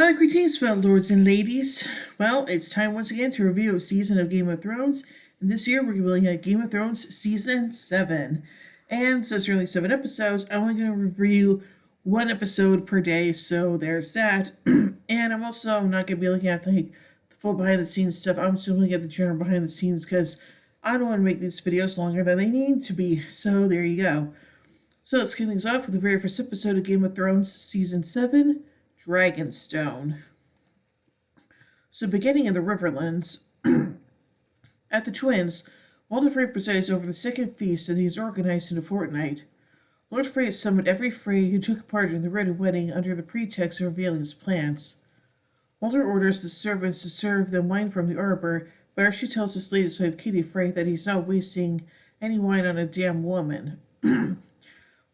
Hi, greetings, fellow lords and ladies. Well, it's time once again to review a season of Game of Thrones. And this year we're going to be looking at Game of Thrones Season 7. And since there are only 7 episodes, I'm only going to review one episode per day, so there's that. And I'm also not going to be looking at the full behind the scenes stuff. I'm just looking at the general behind the scenes because I don't want to make these videos longer than they need to be. So there you go. So let's kick things off with the very first episode of Game of Thrones Season 7. Dragonstone. So, beginning in the Riverlands, at the Twins, Walder Frey presides over the second feast that he has organized in a fortnight. Lord Frey has summoned every Frey who took part in the Red Wedding under the pretext of revealing his plans. Walder orders the servants to serve them wine from the arbor, but Archie tells his latest wife, Kitty Frey, that he's not wasting any wine on a damn woman.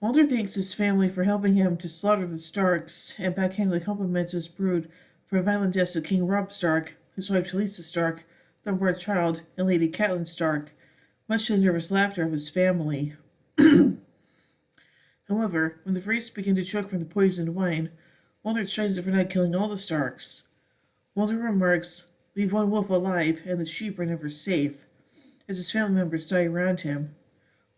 Walder thanks his family for helping him to slaughter the Starks, and backhandedly compliments his brood for the violent deaths of King Robb Stark, his wife Talisa Stark, their birth child, and Lady Catelyn Stark, much to the nervous laughter of his family. However, when the Freys begin to choke from the poisoned wine, Walder chides for not killing all the Starks. Walder remarks, "Leave one wolf alive, and the sheep are never safe," as his family members die around him.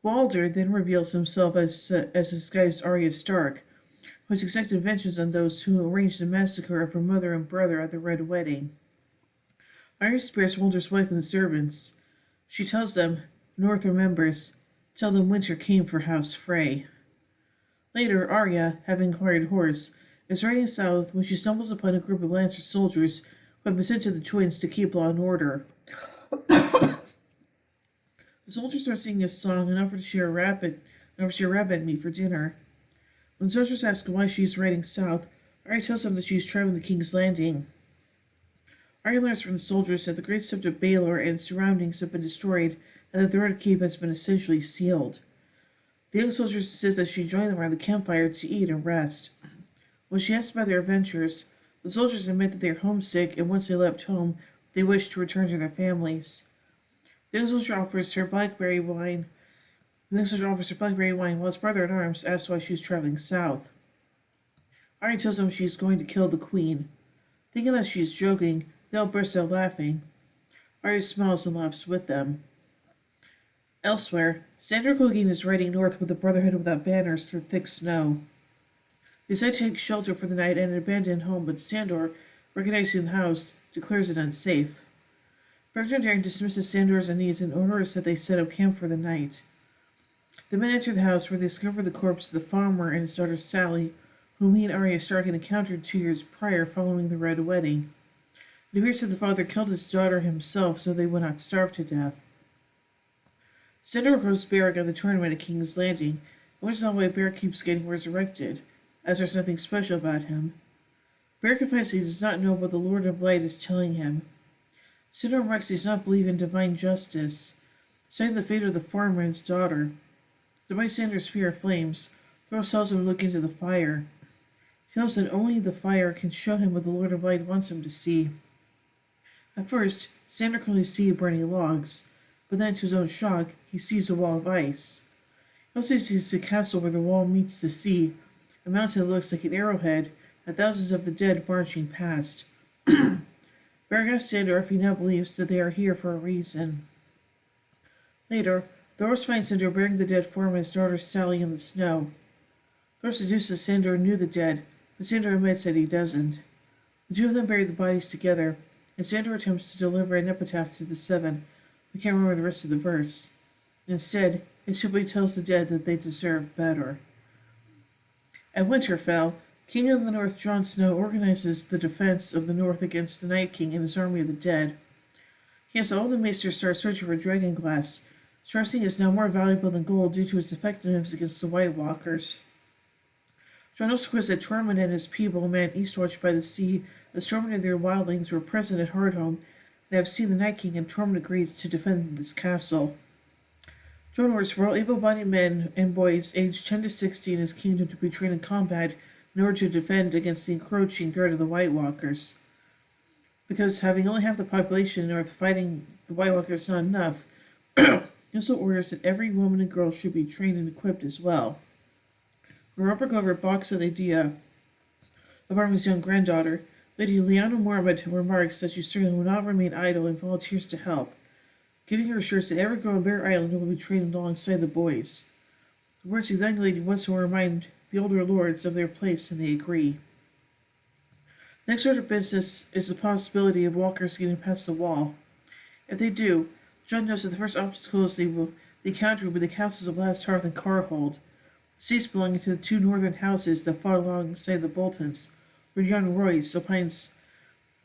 Walder then reveals himself as disguised Arya Stark, who has exacted vengeance on those who arranged the massacre of her mother and brother at the Red Wedding. Arya spares Walder's wife and the servants. She tells them, North remembers, tell them winter came for House Frey. Later, Arya, having acquired horse, is riding south when she stumbles upon a group of Lancer soldiers who have been sent to the Twins to keep law and order. The soldiers are singing a song and offer to share rabbit meat for dinner. When soldiers ask why she is riding south, Arya tells them that she is traveling to King's Landing. Arya learns from the soldiers that the great sept of Baelor and its surroundings have been destroyed, and that the Red Keep has been essentially sealed. The young soldiers insist that she join them around the campfire to eat and rest. When she asks about their adventures, the soldiers admit that they are homesick, and once they left home, they wish to return to their families. The young soldier offers her blackberry wine. while his brother-in-arms asks why she is traveling south. Arya tells him she is going to kill the queen. Thinking that she is joking, they all burst out laughing. Arya smiles and laughs with them. Elsewhere, Sandor Clegane is riding north with the Brotherhood without banners through thick snow. They decide to take shelter for the night in an abandoned home, but Sandor, recognizing the house, declares it unsafe. Beric dismisses Sandor's unease and orders that they set up camp for the night. The men enter the house where they discover the corpse of the farmer and his daughter Sally, whom he and Arya Stark had encountered 2 years prior following the Red Wedding. It appears that the father killed his daughter himself so they would not starve to death. Sandor hosts Beric at the tournament at King's Landing, and wonders why Beric keeps getting resurrected, as there's nothing special about him. Beric confesses he does not know what the Lord of Light is telling him. Sandor remarks he does not believe in divine justice, citing the fate of the farmer and his daughter. Despite Sandor's fear of flames, Thoros tells him to look into the fire. He tells that only the fire can show him what the Lord of Light wants him to see. At first, Sandor can only see burning logs, but then, to his own shock, he sees a wall of ice. He also sees the castle where the wall meets the sea, a mountain that looks like an arrowhead, and thousands of the dead marching past. Beric asks Sandor if he now believes that they are here for a reason. Later, Thoros finds Sandor burying the dead farmer and his daughter Sally in the snow. Thoros deduces Sandor knew the dead, but Sandor admits that he doesn't. The two of them bury the bodies together, and Sandor attempts to deliver an epitaph to the 7, but can't remember the rest of the verse. Instead, he simply tells the dead that they deserve better. At Winterfell, King of the North Jon Snow organizes the defense of the North against the Night King and his army of the dead. He has all the maesters start searching for dragonglass, stressing it is now more valuable than gold due to its effectiveness against the White Walkers. Jon also requests that Tormund and his people man Eastwatch by the sea, as Tormund and their wildlings were present at Hardhome and have seen the Night King, and Tormund agrees to defend this castle. Jon orders for all able-bodied men and boys aged 10 to 60 in his kingdom to be trained in combat in order to defend against the encroaching threat of the White Walkers. Because having only half the population in North fighting the White Walkers is not enough, he also orders that every woman and girl should be trained and equipped as well. When Robert Glover balks at the idea of arming his young granddaughter, Lady Lyanna Mormont remarks that she certainly will not remain idle and volunteers to help, giving her assurance that every girl on Bear Island will be trained alongside the boys. The words of the young lady once more remind the older lords of their place, and they agree. Next order of business is the possibility of walkers getting past the wall. If they do, John knows that the first obstacles they encounter will be the castles of Last Hearth and Carhold, the seats belonging to the two northern houses that fought alongside the Boltons. Lord young Royce opines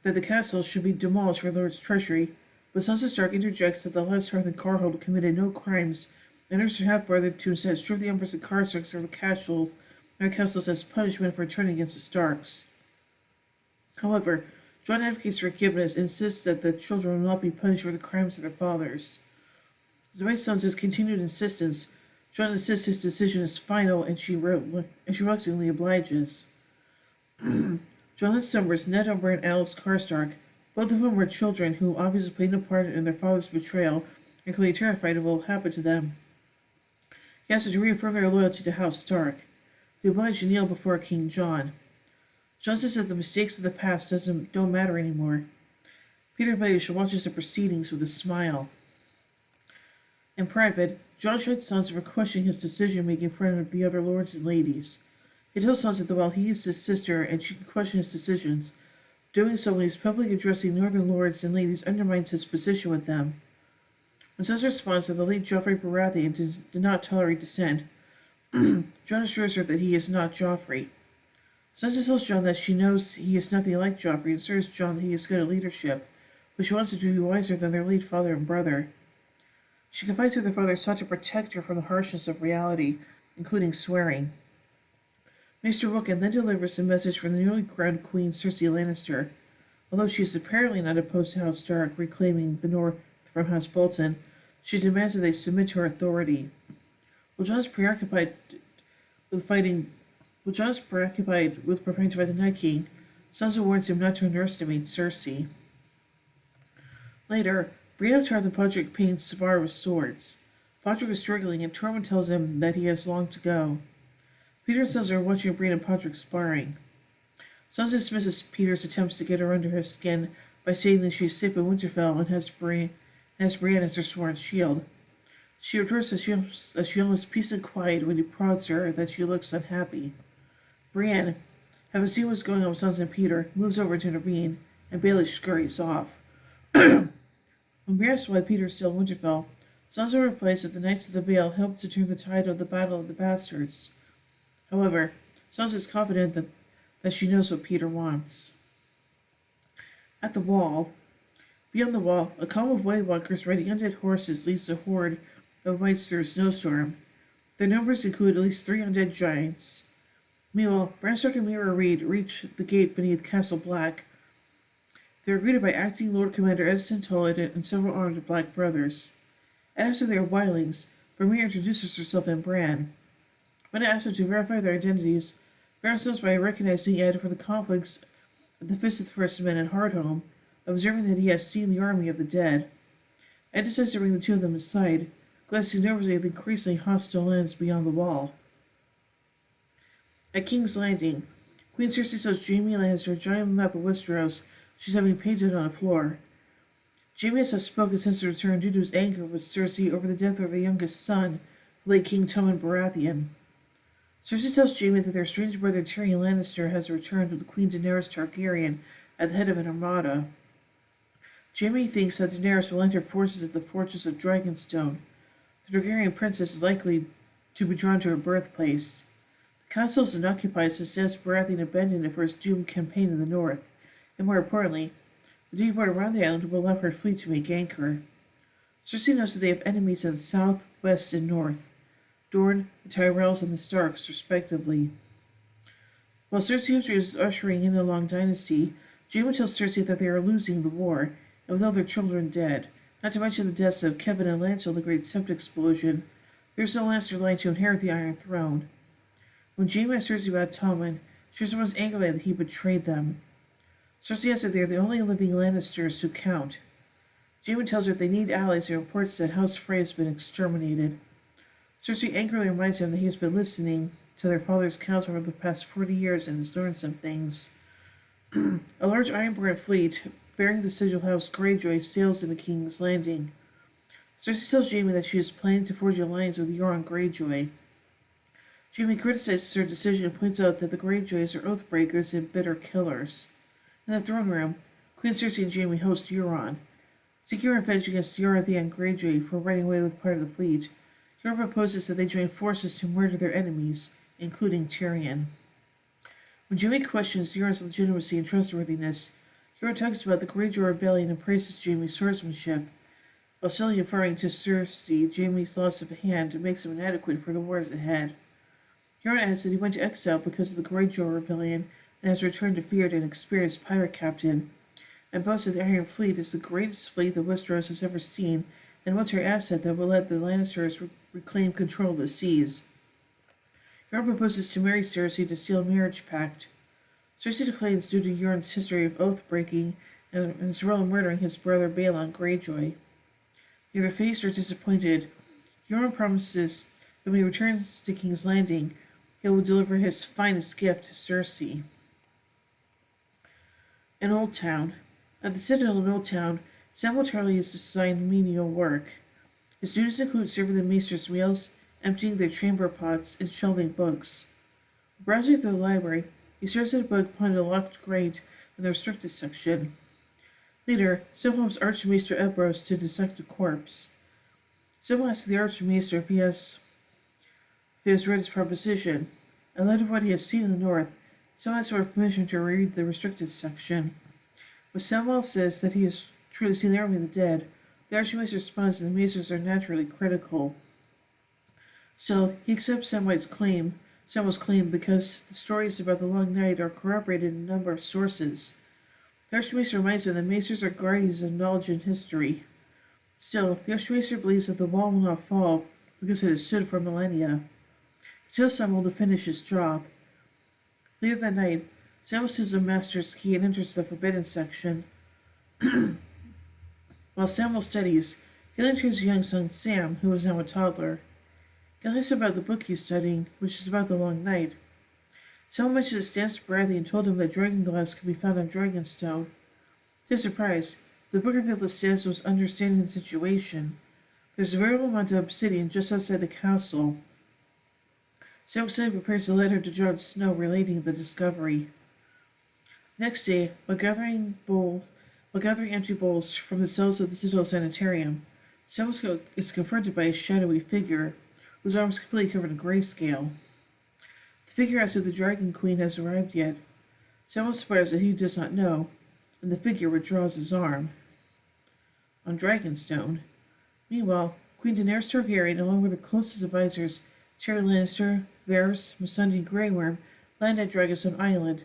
that the castles should be demolished for the Lord's treasury, but Sansa Stark interjects that the Last Hearth and Carhold committed no crimes, and urges her half-brother to instead serve the Empress of Karstark or the castles as punishment for turning against the Starks. However, Jon advocates for forgiveness and insists that the children will not be punished for the crimes of their fathers. Despite Sansa's continued insistence, Jon insists his decision is final, and she reluctantly obliges. Jon then summons Ned Umber and Alice Karstark, both of whom were children who obviously played no part in their father's betrayal and clearly terrified of what will happen to them. He asks them to reaffirm their loyalty to House Stark. They oblige to kneel before King Jon. Jon says that the mistakes of the past don't matter anymore. Peter Baelish watches the proceedings with a smile. In private, Jon chides Sansa for questioning his decision-making in front of the other lords and ladies. He tells Sansa that while he is his sister and she can question his decisions, doing so when he's publicly addressing northern lords and ladies undermines his position with them. When Sansa responds that the late Joffrey Baratheon did not tolerate dissent, Jon assures her that he is not Joffrey. Sansa tells Jon that she knows he is nothing like Joffrey and assures Jon that he is good at leadership, but she wants him to be wiser than their late father and brother. She confides that their father sought to protect her from the harshness of reality, including swearing. Maester Wilkin then delivers a message from the newly crowned Queen Cersei Lannister. Although she is apparently not opposed to House Stark reclaiming the North from House Bolton, she demands that they submit to her authority. While Jon is preoccupied with preparing to fight the Night King, Sansa warns him not to underestimate Cersei. Later, Brienne of Tarth and Podrick Payne spar with swords. Podrick is struggling, and Tormund tells him that he has long to go. Peter and Sansa are watching Brienne and Podrick sparring. Sansa dismisses Peter's attempts to get her under his skin by saying that she is safe in Winterfell and has Brienne as her sworn shield. She retorts that she almost peace and quiet when he prods her that she looks unhappy. Brienne, having seen what's going on with Sansa and Peter, moves over to intervene, and Baelish scurries off. When Brienne asks why Peter is still in Winterfell, Sansa replies that the Knights of the Vale helped to turn the tide of the Battle of the Bastards. However, Sansa is confident that she knows what Peter wants. At the wall, beyond the wall, a column of White Walkers riding undead horses leads a horde of wights through a snowstorm. Their numbers include at least 3 undead giants. Meanwhile, Bran Stark and Meera Reed reach the gate beneath Castle Black. They are greeted by acting Lord Commander Edson Tollett and several armed Black brothers. As if they are wildlings, Meera introduces herself and Bran. When asked them to verify their identities, Bran knows by recognizing Ed from the conflicts of the Fist of the First Men in Hardhome, observing that he has seen the army of the dead. Ed decides to bring the two of them aside, glancing nervously at the increasingly hostile lands beyond the wall. At King's Landing, Queen Cersei shows Jaime Lannister a giant map of Westeros she's having painted on a floor. Jaime has spoken since his return due to his anger with Cersei over the death of their youngest son, the late King Tommen Baratheon. Cersei tells Jaime that their strange brother Tyrion Lannister has returned with Queen Daenerys Targaryen at the head of an armada. Jaime thinks that Daenerys will enter forces at the fortress of Dragonstone. The Targaryen princess is likely to be drawn to her birthplace. The castle is unoccupied since Daenerys Baratheon abandoned it for his doomed campaign in the north, and more importantly, the deep water around the island will allow her fleet to make anchor. Cersei knows that they have enemies in the south, west, and north. Dorne, the Tyrells, and the Starks, respectively. While Cersei is ushering in a long dynasty, Jaime tells Cersei that they are losing the war, and with all their children dead, not to mention the deaths of Kevan and Lancel in the Great Septic Explosion, there is no Lannister line to inherit the Iron Throne. When Jaime asks Cersei about Tommen, she responds angrily that he betrayed them. Cersei asks that they are the only living Lannisters who count. Jaime tells her they need allies and reports that House Frey has been exterminated. Cersei angrily reminds him that he has been listening to their father's counsel over the past 40 years and has learned some things. A large ironborn fleet bearing the sigil house Greyjoy sails into King's Landing. Cersei tells Jaime that she is planning to forge an alliance with Euron Greyjoy. Jaime criticizes her decision and points out that the Greyjoys are oathbreakers and bitter killers. In the throne room, Queen Cersei and Jaime host Euron. Seeking revenge against Euron Greyjoy for running away with part of the fleet, Euron proposes that they join forces to murder their enemies, including Tyrion. When Jaime questions Euron's legitimacy and trustworthiness, Euron talks about the Greyjoy rebellion and praises Jaime's swordsmanship, while still referring to Cersei, Jaime's loss of a hand makes him inadequate for the wars ahead. Euron adds that he went to exile because of the Greyjoy rebellion and has returned a feared and experienced pirate captain, and boasts that the Iron Fleet is the greatest fleet the Westeros has ever seen and wants her asset that will let the Lannisters reclaim control of the seas. Euron proposes to marry Cersei to seal a marriage pact. Cersei declines due to Euron's history of oath-breaking and his role in murdering his brother Balon Greyjoy. Neither faced or disappointed, Euron promises that when he returns to King's Landing, he will deliver his finest gift to Cersei. In Old Town. At the Citadel in Old Town, Samwell Tarly is assigned menial work. His duties include serving the maesters' meals, emptying their chamber pots, and shelving books. Browsing through the library, he stares at a book behind a locked grate in the restricted section. Later, Samwell helps Archmaester Ebros to dissect a corpse. Samwell asks the Archmaester if he has read his proposition. In light of what he has seen in the north, Samwell asks for permission to read the restricted section. When Samwell says that he has truly seen the army of the dead, the Archmaester responds that the Maesters are naturally critical. So, he accepts Samwell's claim because the stories about the Long Night are corroborated in a number of sources. The Archmaester reminds him that Maesters are guardians of knowledge and history. Still, the Archmaester believes that the wall will not fall because it has stood for millennia. He tells Samwell to finish his job. Later that night, Samwell sees the Master's key and enters the forbidden section. While Samwell studies, he learns his young son Sam, who is now a toddler. He asks about the book he's studying, which is about the Long Night. Samwell mentions his stance to Bradley and told him that dragonglass could be found on Dragonstone. To his surprise, the book revealed that Stannis was understanding the situation. There's a variable amount of obsidian just outside the castle. Samwell suddenly prepares a letter to Jon Snow relating the discovery. The next day, while gathering empty bowls from the cells of the Citadel Sanitarium, Samwell is confronted by a shadowy figure, whose arm is completely covered in grayscale. The figure asks if the Dragon Queen has arrived yet. Samwell swears that he does not know, and the figure withdraws his arm. On Dragonstone. Meanwhile, Queen Daenerys Targaryen, along with her closest advisors, Tyrion Lannister, Varys, Missandei Grey Worm, land at Dragonstone Island,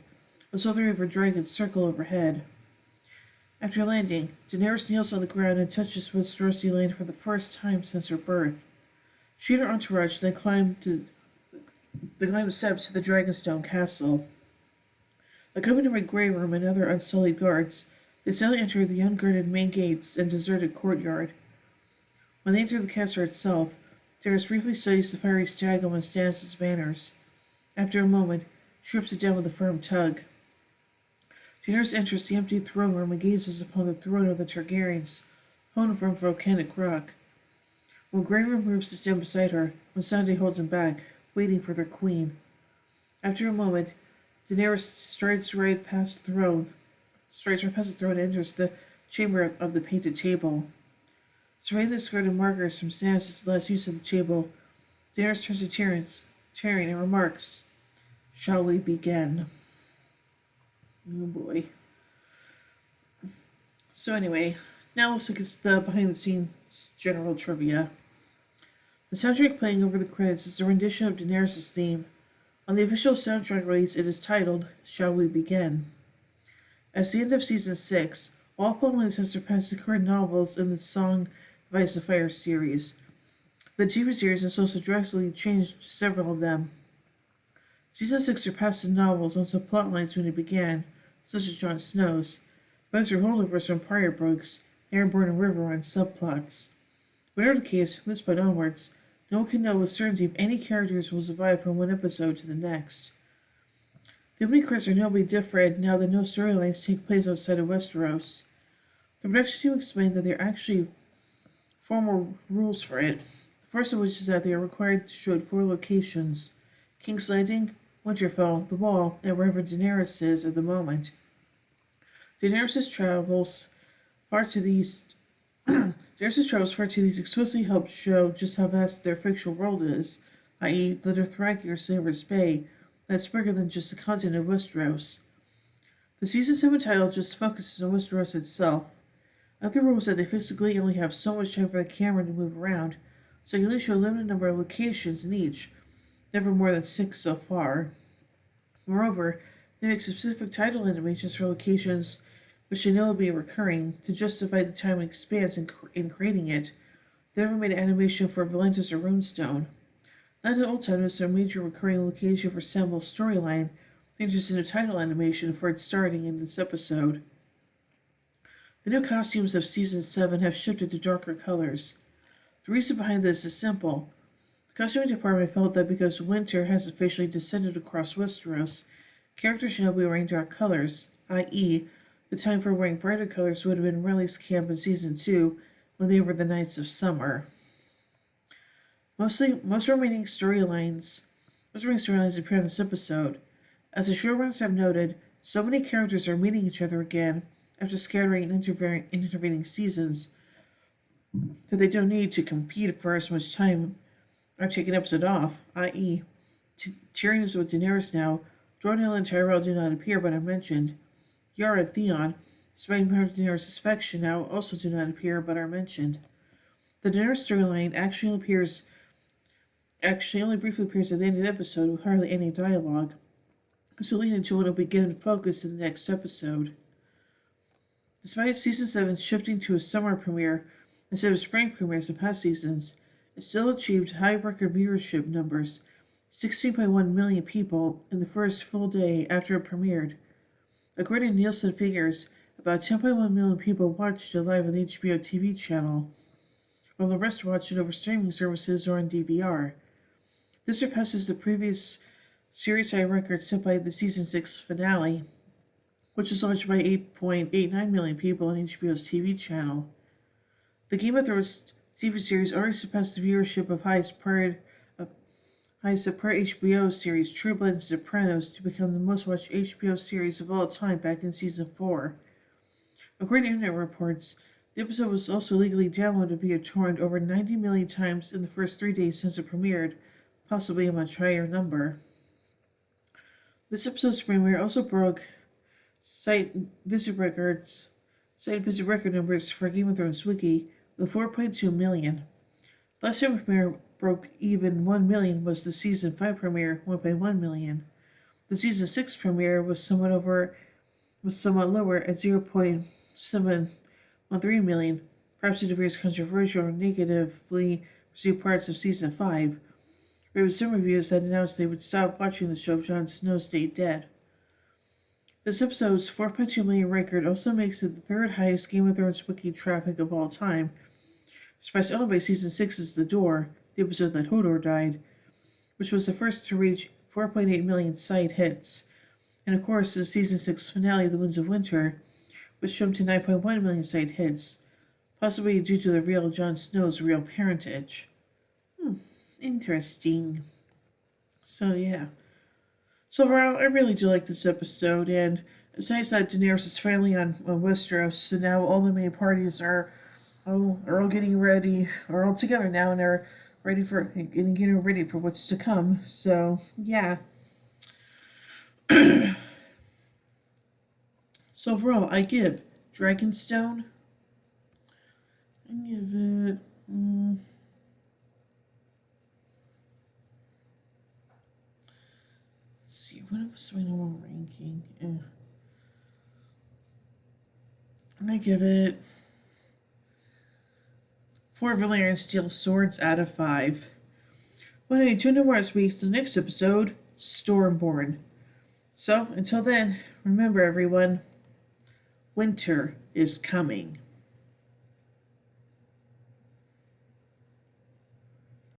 as all three of her dragons circle overhead. After landing, Daenerys kneels on the ground and touches Westerosi land for the first time since her birth. She and her entourage then climb the steps to the Dragonstone castle. Accompanied by Grey Worm and other unsullied guards, they suddenly enter the unguarded main gates and deserted courtyard. When they enter the castle itself, Daenerys briefly studies the fiery stag on Stannis' banners. After a moment, she rips it down with a firm tug. Daenerys enters the empty throne room and gazes upon the throne of the Targaryens, hewn from volcanic rock. When Grey Worm moves to stand beside her, Missandei holds him back, waiting for their queen. After a moment, Daenerys strides right past the throne and enters the chamber of the painted table. Surveying the skirted markers from Stannis' last use of the table, Daenerys turns to Tyrion and remarks, "Shall we begin?" Oh boy. So anyway, now let's look at the behind-the-scenes general trivia. The soundtrack playing over the credits is a rendition of Daenerys' theme. On the official soundtrack release, it is titled, "Shall We Begin?" At the end of Season 6, all plotline has surpassed the current novels in the Song of Ice and Fire series. The TV series has also drastically changed several of them. Season 6 surpassed the novels on some plotlines when it began, such as Jon Snow's, but through holdovers from prior books, Airborne and Riverrun subplots. Whatever the case, from this point onwards, no one can know with certainty if any characters will survive from one episode to the next. The opening credits are notably different now that no storylines take place outside of Westeros. The production team explained that there are actually formal rules for it. The first of which is that they are required to show 4 locations: King's Landing, Winterfell, the Wall, and wherever Daenerys is at the moment. Daenerys' travels far to the east. Daenerys' travels far to the east explicitly help show just how vast their fictional world is, i.e., the Dothraki or Slaver's Bay, that's bigger than just the continent of Westeros. The season 7 title just focuses on Westeros itself. Another rule is that they physically only have so much time for the camera to move around, so they can only show a limited number of locations in each, never more than 6 so far. Moreover, they make specific title animations for locations which they know will be recurring to justify the time and expense in creating it. They never made an animation for Valentis or Runestone. Not in old times, their major recurring location for Samuel's storyline, they just in a title animation for its starting in this episode. The new costumes of Season 7 have shifted to darker colors. The reason behind this is simple. The costuming department felt that because winter has officially descended across Westeros, characters should now be wearing dark colors, i.e., the time for wearing brighter colors would have been Renly's camp in Season 2 when they were the Knights of Summer. Most remaining storylines appear in this episode. As the showrunners have noted, so many characters are meeting each other again after scattering in intervening seasons that they don't need to compete for as much time or take an episode off, i.e., Tyrion is with Daenerys now, Dornhill and Tyrell do not appear but are mentioned. Yara and Theon, despite part of Daenerys' affection now, also do not appear but are mentioned. The Daenerys storyline actually only briefly appears at the end of the episode with hardly any dialogue, so lead into what will be given focus in the next episode. Despite Season 7 shifting to a summer premiere instead of spring premieres in past seasons, it still achieved high record viewership numbers, 16.1 million people in the first full day after it premiered. According to Nielsen figures, about 10.1 million people watched it live on the HBO TV channel, while the rest watched it over streaming services or on DVR. This surpasses the previous series high record set by the Season 6 finale, which was watched by 8.89 million people on HBO's TV channel. The Game of Thrones TV series already surpassed the viewership of highest per HBO series True Blood and Sopranos to become the most watched HBO series of all time back in Season 4. According to internet reports, the episode was also legally downloaded via torrent over 90 million times in the first 3 days since it premiered, possibly a much higher number. This episode's premiere also broke site visit record numbers for Game of Thrones Wiki with 4.2 million. The last time premiere broke even 1 million was the Season 5 premiere, 1.1 million. The Season 6 premiere was somewhat lower at 0.713 million, perhaps due to various controversial or negatively received parts of Season 5. There were some reviews that announced they would stop watching the show if Jon Snow stayed dead. This episode's 4.2 million record also makes it the third highest Game of Thrones wiki traffic of all time, surpassed only by Season 6's The Door, the episode that Hodor died, which was the first to reach 4.8 million site hits, and of course the Season 6 finale, The Winds of Winter, which jumped to 9.1 million site hits, possibly due to the real Jon Snow's real parentage. Interesting. So yeah. So overall, I really do like this episode, and it's nice that Daenerys is finally on Westeros, so now all the main parties are all getting ready, are all together now, and are getting ready for what's to come. So yeah. So overall, I give Dragonstone. I give it. Let's see, what was my normal ranking? I give it 4 Valyrian steel swords out of 5. Well, anyway, tune in last week to the next episode, Stormborn. So, until then, remember everyone, winter is coming.